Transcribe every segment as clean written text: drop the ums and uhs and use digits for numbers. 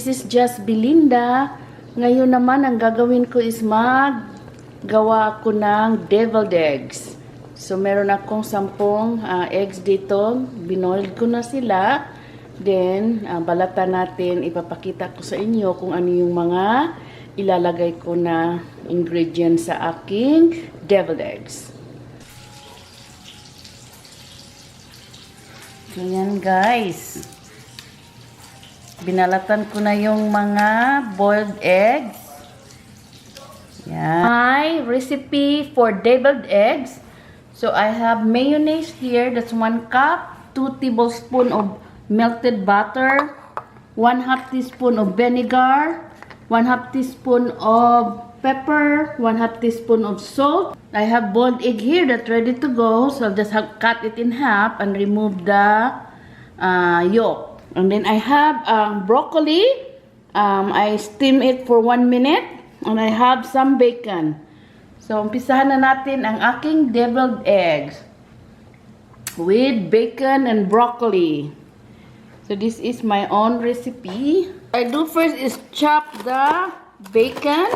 This is just Belinda. Ngayon naman, ang gagawin ko is maggawa ako ng deviled eggs. So, meron akong 10 eggs dito. Binoiled ko na sila. Then, balatan natin. Ipapakita ko sa inyo kung ano yung mga ilalagay ko na ingredients sa aking deviled eggs. Ganyan guys. Binalatan ko na yung mga boiled eggs. Yan. My recipe for deviled eggs. So I have mayonnaise here. That's 1 cup. 2 tablespoons of melted butter. 1/2 teaspoon of vinegar. 1/2 teaspoon of pepper. 1/2 teaspoon of salt. I have boiled egg here that's ready to go. So I'll just cut it in half and remove the yolk. And then I have broccoli. I steam it for 1 minute. And I have some bacon. So umpisahan na natin ang aking deviled eggs with bacon and broccoli. So this is my own recipe. What I do first is chop the bacon.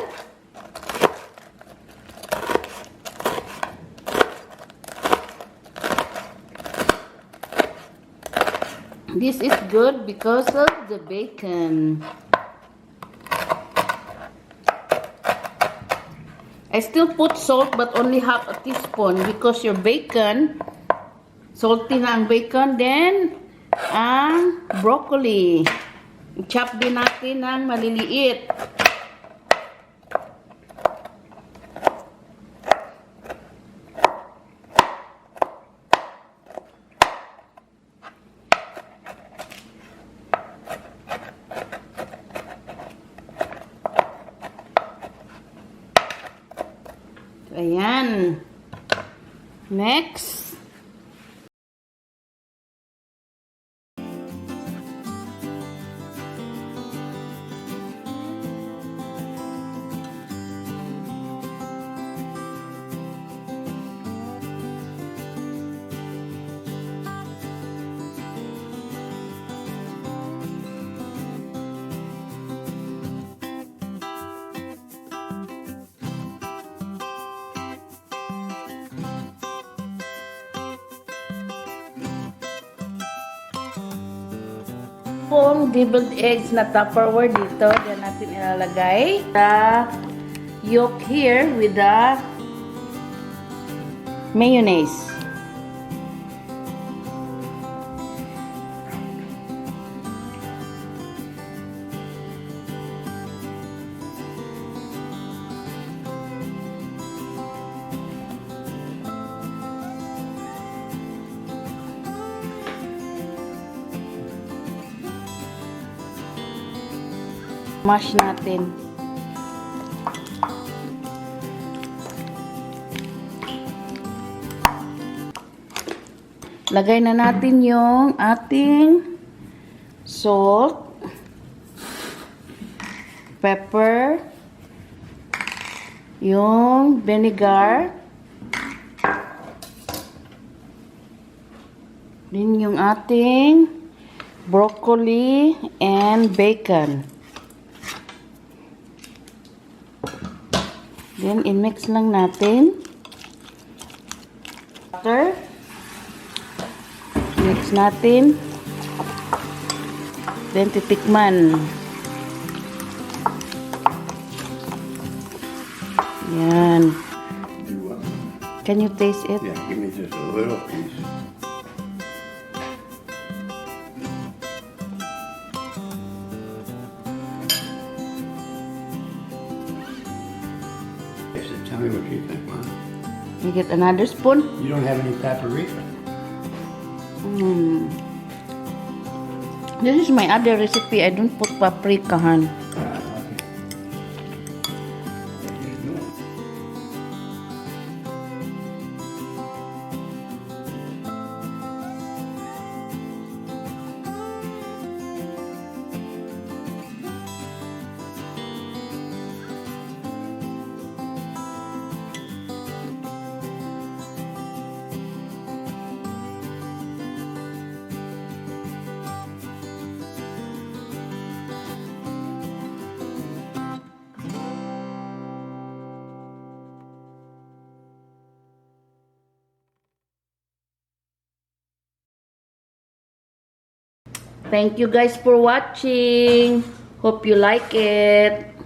This is good because of the bacon. I still put salt but only 1/2 teaspoon because your bacon, salty na ang bacon. Then, ang broccoli. Chop din natin ng maliliit. Ayan. Next. Pong deviled eggs na Tupperware dito. Diyan natin ilalagay the yolk here with the mayonnaise. Mash natin. Lagay na natin yung ating salt, pepper, yung vinegar, din yung ating broccoli and bacon. Then, in-mix lang natin. Butter. Mix natin. Then, titikman. Yan. Can you taste it? Yeah, give me just a little piece. Tell me what you think, Mom. You get another spoon? You don't have any paprika? This is my other recipe. I don't put paprika, hon. Thank you guys for watching. Hope you like it.